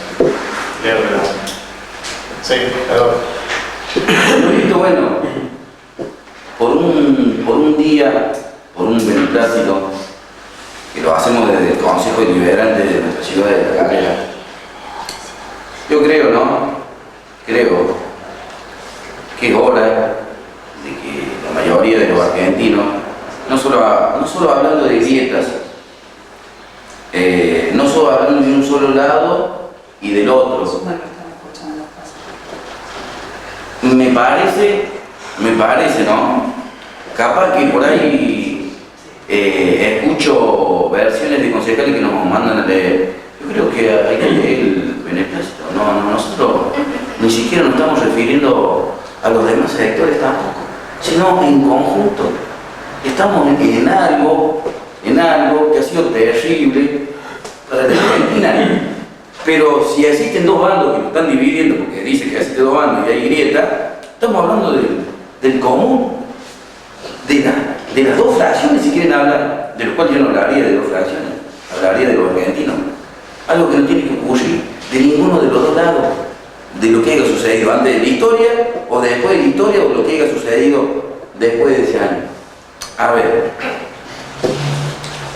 S1: Sí, Eduardo.
S2: esto bueno, por un día, por un beneplácito, que lo hacemos desde el Consejo Deliberante de nuestra ciudad de La Calera. Yo creo, ¿no? Creo que es hora de que la mayoría de los argentinos, no solo hablando de grietas, no solo hablando de un solo lado y del otro, me parece, ¿no? Capaz que por ahí escucho versiones de concejales que nos mandan a leer. Yo creo que hay que leer el beneplácito. Nosotros ni siquiera nos estamos refiriendo a los demás sectores tampoco, sino en conjunto. Estamos en algo que ha sido terrible para la Argentina. Pero si existen 2 bandos que lo están dividiendo, porque dice que existen 2 bandos y hay grieta, estamos hablando del común, de las 2 fracciones, si quieren hablar, de lo cual yo no hablaría de 2 fracciones, hablaría de los argentinos. Algo que no tiene que ocurrir de ninguno de los 2 lados, de lo que haya sucedido antes de la historia, o después de la historia, o lo que haya sucedido después de ese año. A ver,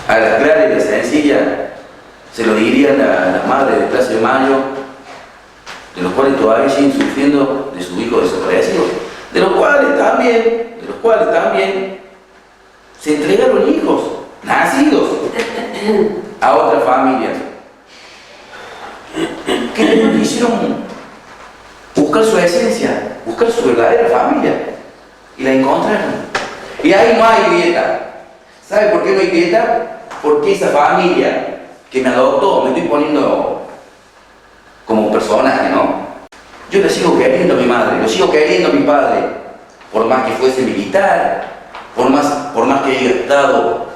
S2: a la clara y la sencilla, se lo diría las madres de Plaza de Mayo, de los cuales todavía siguen sufriendo de sus hijos desaparecidos, de los cuales también se entregaron hijos nacidos a otras familias que después quisieron buscar su esencia, buscar su verdadera familia y la encontraron. Y ahí no hay grieta. ¿Sabe por qué no hay grieta? Porque esa familia que me adoptó, me estoy poniendo como personaje, ¿no? Yo le sigo queriendo a mi madre, lo sigo queriendo a mi padre, por más que fuese militar, por más que haya estado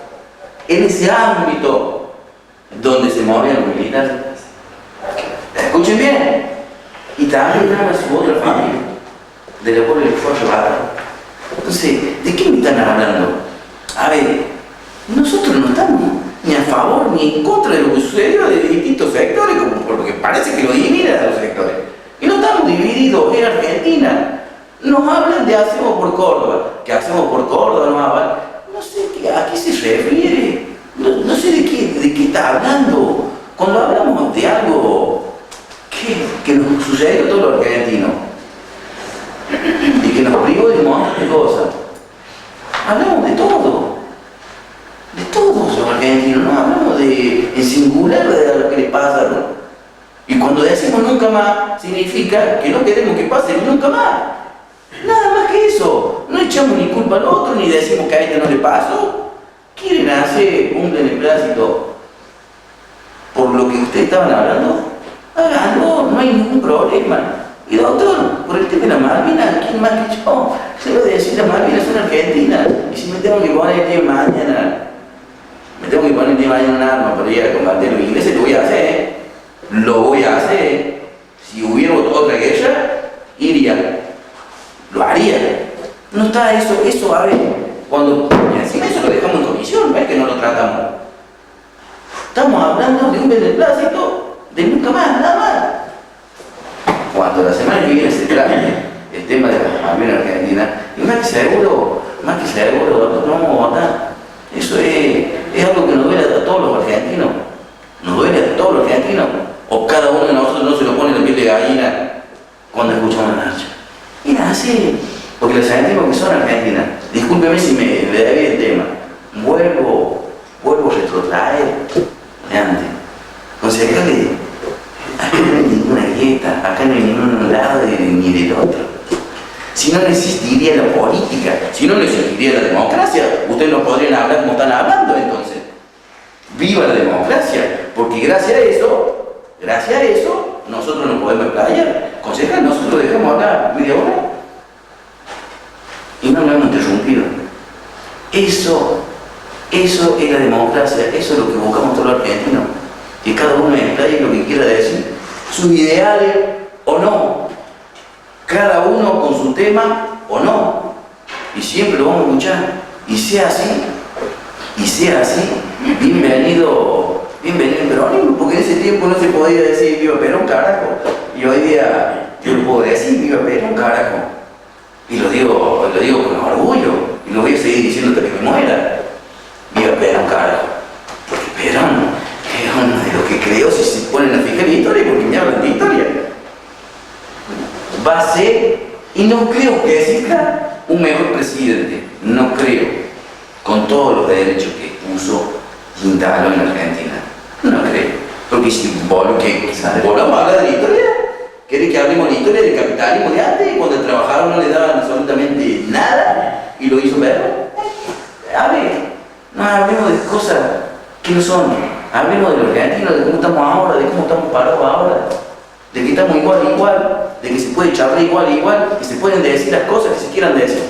S2: en ese ámbito donde se movían los militares. Escuchen bien. Y también ama a su otra familia, de la cual le fue arrebatado. Entonces, ¿de qué me están hablando? A ver, nosotros no estamos ni a favor ni en contra de lo que sucedió de distintos sectores, como porque parece que lo dividen a los sectores. Y no estamos divididos en Argentina. Nos hablan de Hacemos por Córdoba, que Hacemos por Córdoba nos hablan. No sé a qué se refiere, no sé de qué está hablando. Cuando hablamos de algo que nos sucedió a todos los argentinos y que nos privó de un montón de cosas, hablamos de todo. De todos los argentinos, no hablamos en singular de lo que le pasa, ¿no? Y cuando decimos nunca más, significa que no queremos que pase nunca más. Nada más que eso. No echamos ni culpa al otro, ni decimos que a este no le pasó. ¿Quieren hacer un beneplácito por lo que ustedes estaban hablando? Háganlo, no hay ningún problema. Y doctor, por el tema de la Malvinas, ¿quién más que yo? Se lo voy a decir, las Malvinas son argentinas. Y si me tengo que poner el día de mañana, un arma para ir a combatir a los ingleses, lo voy a hacer. Lo voy a hacer. Si hubiera otra guerra, iría. Lo haría. No está eso a ver. Y encima eso lo dejamos en comisión, ¿ves que no lo tratamos? Estamos hablando de un beneplácito de nunca más, nada más. Cuando la semana que viene se trate el tema de la Malvinas Argentina, y más que seguro, doctor, no vamos a votar. Eso es algo que nos duele a todos los argentinos. me debía el tema. Vuelvo a retrotraer de antes. Concejales, acá no hay ninguna grieta, acá no hay ningún lado ni del otro. Si no, no existiría la política, si no, no existiría la democracia. Ustedes no podrían hablar como están hablando entonces. ¡Viva la democracia! Porque gracias a eso, nosotros nos podemos explayar. Concejal, nosotros dejamos hablar media hora y no lo hemos interrumpido. Eso es la democracia, eso es lo que buscamos todos los argentinos. Que cada uno explaye lo que quiera decir, sus ideales o no. Cada uno con su tema o no. Y siempre lo vamos a escuchar. Y sea así, bienvenido el peronismo, porque en ese tiempo no se podía decir viva Perón, carajo. Y hoy día yo lo puedo decir viva Perón, carajo. Y lo digo con orgullo. Y lo voy a seguir diciendo hasta que me muera. Viva Perón, carajo. Porque Perón es uno de los que creó, si se ponen a fijar la historia, porque me hablan de historia. Va a ser, y no creo que exista un mejor presidente, no creo, con todos los derechos que puso y instaló en Argentina. No creo. Porque si volvamos a hablar de la historia, ¿querés que hablemos de la historia del capitalismo de antes, cuando el trabajador no le daban absolutamente nada y lo hizo ver? No hablemos de cosas que no son. Hablemos de los argentinos, de cómo estamos ahora, de cómo estamos parados ahora, de que estamos igual, de que se puede charlar igual, que se pueden decir las cosas que se quieran decir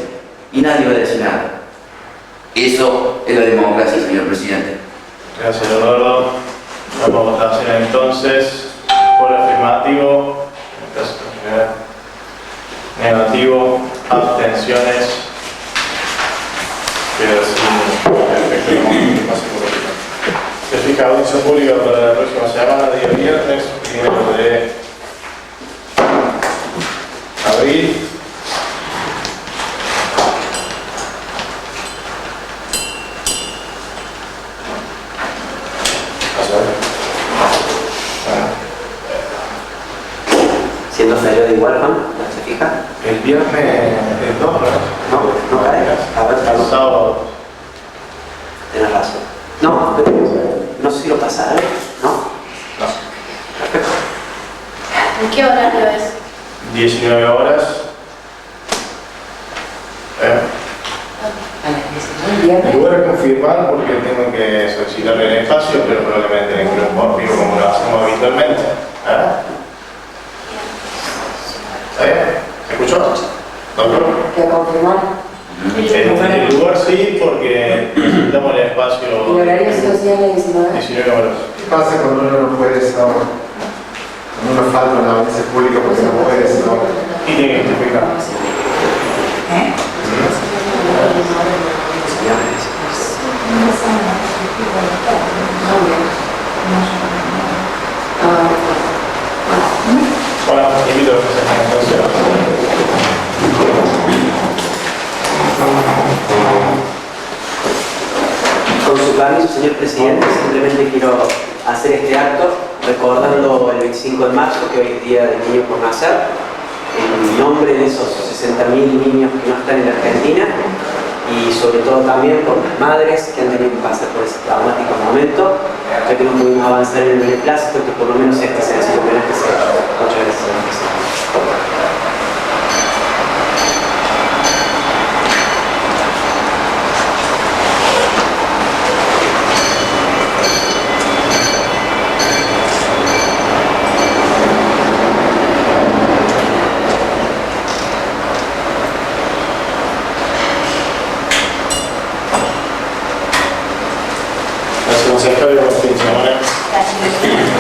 S2: y nadie va a decir nada. Eso es la democracia, señor presidente.
S1: Gracias, Eduardo. Vamos a votación entonces. Por afirmativo, en el caso de negativo, abstenciones. Queda sin efecto que pase por ahí. Se fija audición pública para la próxima semana, día viernes, 1 de abril.
S5: Siendo feriado igual, Juan, ¿se fija?
S1: El viernes es 2, ¿no?
S5: No cae. A ver,
S1: El sábado.
S5: tenés razón. No, pero no sé si lo pasaré, ¿no?
S1: No.
S5: Perfecto.
S3: ¿En qué horario es?
S1: 19 horas. El lugar es confirmar porque tengo que solicitar el espacio, pero probablemente en el por vivo como lo hacemos habitualmente. ¿Está bien? ¿Se escuchó? ¿Doctor?
S7: ¿Qué confirmar?
S1: El lugar sí, porque necesitamos el espacio.
S7: ¿El horario social es 19?
S1: 19 horas.
S6: ¿Qué pasa cuando uno no puede ahora? Cuando uno falta una audiencia pública porque no puede ahora.
S1: Y tiene que justificar. Bueno, invito a que se hagan entonces.
S5: Con su permiso, señor presidente, simplemente quiero hacer este acto recordando el 25 de marzo, que hoy es Día del Niño por Nacer, en nombre de esos 60.000 niños que no están en la Argentina y sobre todo también por las madres que han tenido que pasar por ese traumático momento, ya que no pudimos avanzar en el beneplácito, que por lo menos este sea el homenaje. Muchas gracias, señor presidente.
S1: Gracias, consejero. Buen fin de semana.
S3: Gracias.